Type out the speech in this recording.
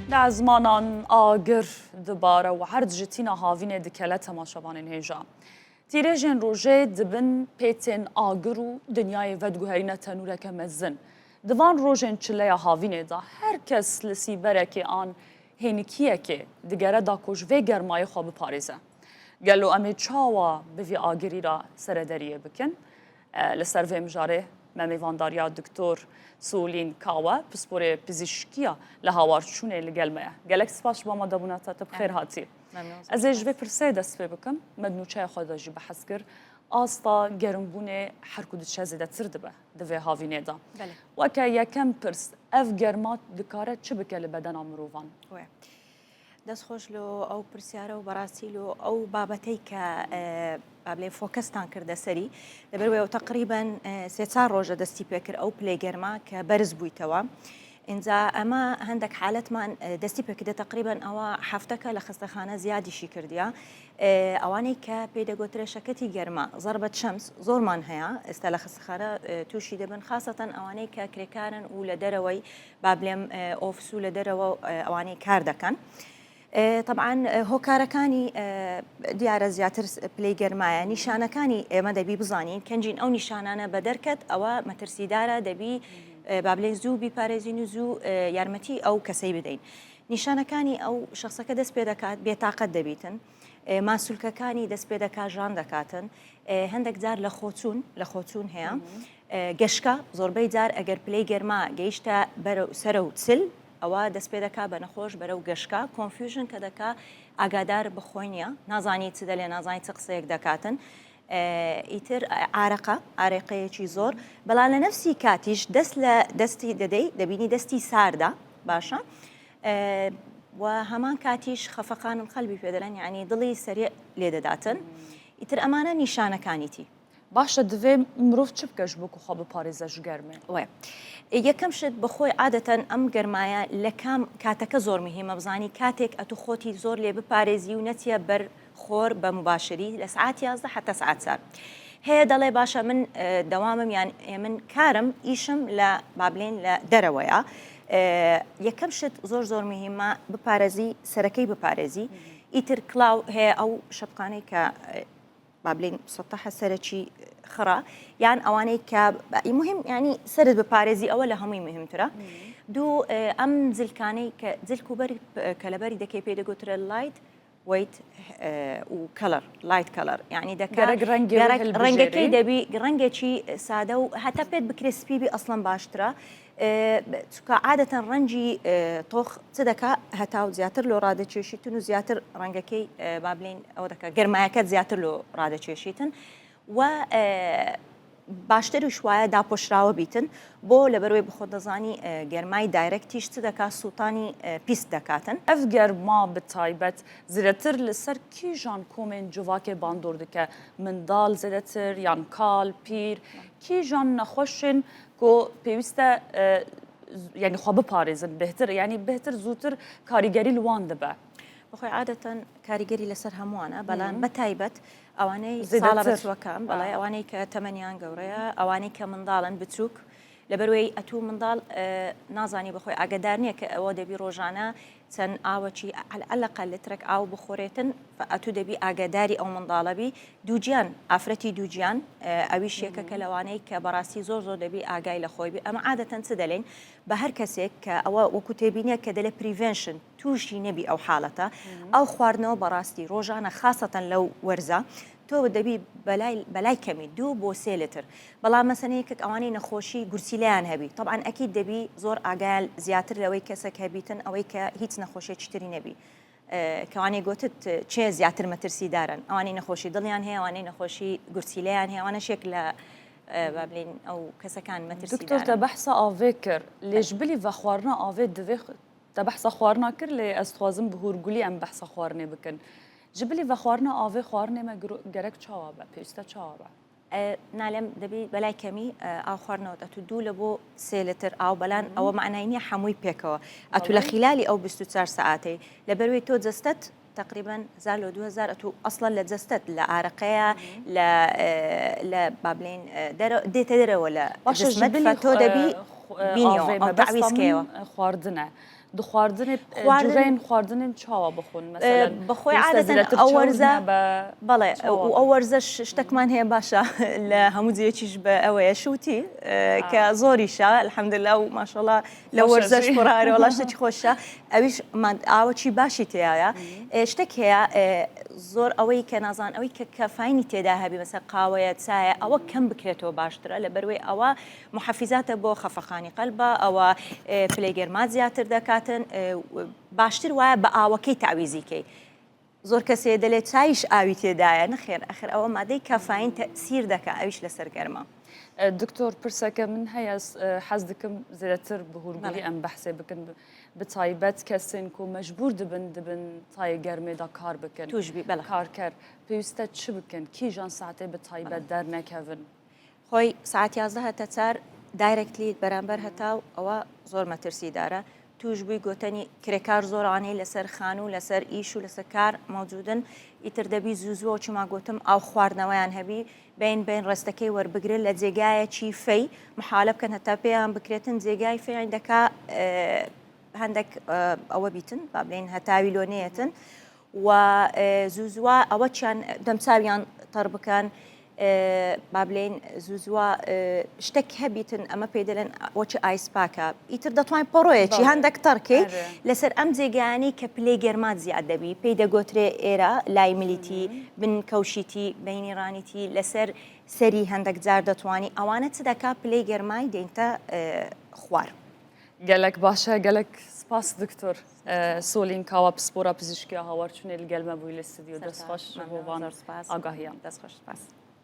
لعزمانان آگر دباره و هر جتینا هاوین دکله تماشاوان هیجا. تیرژن روژه دبن پیتن آگر و دنیای ودگوهرینه تنوره که مزن. دوان روژن چله هاوین دا هر کس لسی بره که آن هنکیه که دگره دا کش و گرمای خواب پاریزه. گلو امی چاوا بوی آگری را سردریه بکن. لسر و مجاره ممیوانداریا دکتر سولین کاوا پسپور پزشکیا لهاوار چونه لگلمه. گلک سپاس با ما دبونات تا بخیر هاتی. از اجوه پرسه دست بکم مدنوچه خدا جی بحث کر آستا گرمبونه هر کدوم شزیده ترده دوی هاوینه دا. و که یکم پرس اف گرمات دکاره چه بکل بدن امروان. دەست خۆش لۆ ئەو پرسیارە و بەڕاستی لۆ ئەو بابەتەی کە بابلێ فۆکەستان کردە سەری لەبەرەوەی تقریباً سێ چوار ڕۆژە دەستی پێکرد ئەو پلەیگەرما کە بەرز بوویتەوە ئینجا ئەمە هەندێک حالەتمان دەستی پێکردە تقریباً ئەوە هەفتەکە لە خستەخانە زیادیشی کردیا ئەوانەی کە پێدەگوترێ شەکەتی گەرما زەربەت شەمس زۆرمان هەیە ئێستا لە خستەخانە تووشی دەبن خاصەتەن ئەوانەی کە کرێکارن و لە دەرەوەی بابلێم ئۆفس و لە دەرەوە ئەوانەی کار دەکەن طبعاً هۆکارەکانی دیارە زیاتر پلەی گەرمایە نیشانەکانی ئێمە دەبی بزانین کەنجین ئەو نیشانانە بە دەرکەت ئەوە مەترسیدارە دەبی بابلێن زوو بیپارێزین و زوو یارمەتی ئەو کەسەی بدەین نیشانەکانی ئەو شخصەکە دەست پێ دەکات بێتاقەت دەبیتن ماسوولکەکانی دەست پێ دەکات ژان دەکاتن هەندێک جار لە خۆچوون هەیە گەشکە زۆربەی جار ئەگەر پلەی گەرما گەیشتە سەرە و چل ئەوە دەست پێ دەکا بە نەخۆش بەرەو گەشکە کۆنفیوژن کە دەکا ئاگادار بخۆی نییە نازانی چ دەلێ نازانی چ قسەیەک دەکاتن ئیتر ئارەقەیەکی زۆر بەڵام لە نەفسی کاتیش دەست لە دەستی دەدەی دەبینی دەستی ساردا باشە و هەمان کاتیش خەفەقانم خەلبی پێدەرن یعنی دڵی سەریع لێ دەداتن ئیتر ئەمانە نیشانەکانیتی باشە دوێ مرۆڤ چ بکەش بۆ خۆ بپارێزە گەرمێ وێ یەکەم شت بەخۆی عادەتەن ئەم گەرمایە لە کام کاتەکە زۆر مهمە بزانی کاتێک ئەتو خۆتی زۆر لێ بپارێزی و نەچیە بەر خۆر بە مباشری لە سعات 11 حتا سعات 4 هەیە دەڵێ باشە من دەوامم یان من کارم ئیشم لە بابلێن لە دەرەوەیە یەکەم شت زۆر مهمە بپارێزی سەرەکەی بپارێزی ئیتر کلااو هەیە ئەو شەپقانەی کە بابلين سطحها سرتشي خرا يعني أواني كاب مهم يعني سرد بباريزي أول همي مهم ترى دو أم زلكاني كزل كبر كلبري دكي بيدا قطر اللايت ويت وكلر لايت كلر يعني دكا رنجة كي دبي رنجة شيء سادة وحتى بيد بكريسبي بي أصلا باشترا عادة رنجي طوخ صدقة هتاو زياتر لو رادة تشيشيتن وزياتر رنجة كي بابلين أو دكا جرمايكات زياتر لو رادة تشيشيتن و باشتر شوية دا بوشراو بيتن بو لبروي بخود زاني جرماي دايركتيش صدقة سلطاني بيس دكاتن اف جرما بتايبت زياتر لسر كي جان كومن جواكي باندور دكا من دال زياتر يان كال بير كي جان نخوشن کو پیوسته یعنی خواب پارێزن بهتر یعنی بهتر زودتر کاریگەری لوان دەبە بخۆی عادەتەن کاریگەری لەسەر هەمووانە بەڵام بەتایبەت ئەوانەی ساڵە بەچووەکەم بەڵای ئەوانەی کە تەمەنیان گەورەیە ئەوانەی کە منداڵن بچووک لەبەروەی ئەتوو منداڵ نازانی بخۆی ئاگدار نییە کە ئەوە دەبی ڕۆژانە چەند ئاوەکی ئەلەقە لترێک ئاو بخۆرێتن ئەتوو دەبی ئاگداری ئەو منداڵەبی دووجیان ئافرەتی دووجیان ئەویش یەکە کە لەوانەی کە بەڕاستی زۆر دەبی ئاگای لە خۆی بی ئەمە عادەتەن چ دەڵێن بە هەر کەسێک کە ئەوە وەکو تێبینیە کە دەلێ پریڤێنشن تووشی نەبی ئەو حاڵەتە ئەو خواردنەوە بەڕاستی ڕۆژانە خاصەتەن لەو وەرزە تۆ دەبی بەلای کەمی 2 بۆ 3 لتر بەڵام مەسەنەیەکێک ئەوانەی نەخۆشی گورسیلیان هەبی طبعاً ئەکید دەبی زۆر ئاگال زیاتر لەوەی کەسێک هەبیتن ئەوەی کە هیچ نەخۆشیێکی تری نەبی کەوانەی گوتت چێ زیاتر مەترسیدارن ئەوانەی نەخۆشی دڵیان هەیە ئەوانەی نەخۆشی گورسیلیان هەیە ئەوانەشێک لە بابلین ئەو کەسەکان مەترسیدارن دکتۆر تە بەحسە ئاوێ کرد لێژ بلی بە خواردنە ئاوێ دەوێ تە بەحسە خواردنا کرد لێ ئەستوازم بهورگولی ئەم بەحسە خواردنێ بکەن جبلی و خواردنە ئاوێ خواردنێمە گەرەک چاوە بە پێویستە چاوە بە نالم دەبی بەلای کەمی ئاو خواردنەوە ئەتو 2 لە بۆ 3 لتر ئاو بەلان ئەوە معنای نییە هەمووی پێکەوە ئەتو لە خلالی ئەو 24 ساعتەی لەبەروەی تۆ جەستت تقريبا 2000 أتو أصلا لجستت لعرقية ل بابلين ديت درا ولا جسمت فتو دبي بينيو أو تعويض كيو خواردنه دخواردن خواردن- جوغین خواردن چاوا بخون مثلا بەخۆی عادەتەن ئەو وەرزە بەڵێ چاوە. ئەو وەرزەش شتێکمان هەیە باشە لە هەموو جێکیش بە ئەوەیە شووتی کە زۆریشە الحەمدلله و ماشەڵڵا لە خۆشە وەرزەش ژی. پڕارە وڵا شتێکی خۆشە ئەویش ئاوەکی باشی تایە شتێک هەیە زۆر ئەوەی کە نازان ئەوەی کە کەفاینی تێدا هەبی مەسە قاوەیە چایە ئەوە کەم بکرێتەوە باشترە لە بەروێ ئەوە محەفیزاتە بۆ خەفەخانی قەلبە ئەوە پلەیگەرمات زیاتر دەکاتن باشتر وایە بە ئاوەکەی تعویزیکەی زۆر کەسێ دەلێت چایش ئاوی تێدایە نەخێر ئەخر ئەوە مادەی کەفاین تەسیر دەکە ئەویش لەسەر گەرمە دکتۆر پرسەکە من هەیە حەز دکم زیاتر بەهورگولی ئەم بەحسێ بکن بتایبەت کەسن و مەجبور دبن تای گەرمێدا کار بکەن توشبی بەڵێ کارکەر پێویستە چ بکەن کیژان ساعتێ بتایبەت دەرنەکەون خۆی ساعت 11 هەتا 4 دایرکتلی بەرامبەر هەتاو ئەوە زۆر مەترسیدارە توش بووی گوتنی کرێکار زۆرانەی لەسەر خان و لەسەر ئیش و لەسەر کار مەوجودن ئیتر دەبی زوو چما گوتم ئاو خواردنەوەیان هەبی بین ڕستەکەی وەربگرن لە جێگایەکی فەی محالە بکەن هەتا پێیان بکرێتن جێگای فێیان دەکا هەندێک ئەوە بیتن با بڵێن هەتاوی لۆنەیەتن و زووزووە ئەوە چیان دەمچاویان تەڕ بکەن با بڵێن زووزووە شتێک هەبیتن ئەمە پێ دەڵێن وەچ ئایسپاکە ئیتر دەتوانین پڕۆیەکی هەندێک تەڕکەی لەسەر ئەم جێگانی کە پلەی گەرمات زیاد دەبی پێی دەگۆترێ ئێرە لای ملیتی بن کەوشیتی بینی ڕانیتی لەسەر سەری هەندێک جار دەتوانی ئەوانە چ دەکا پلەی گەرمای دێنتە خوار gelek başa gelek spas دکتۆر سۆلین کاوە پسپۆرە پزیشکی هاوارچونێ گەلمە بووی لە ستودیۆ دەستخۆش بۆ ئاگاهیان دەستخۆش سپاس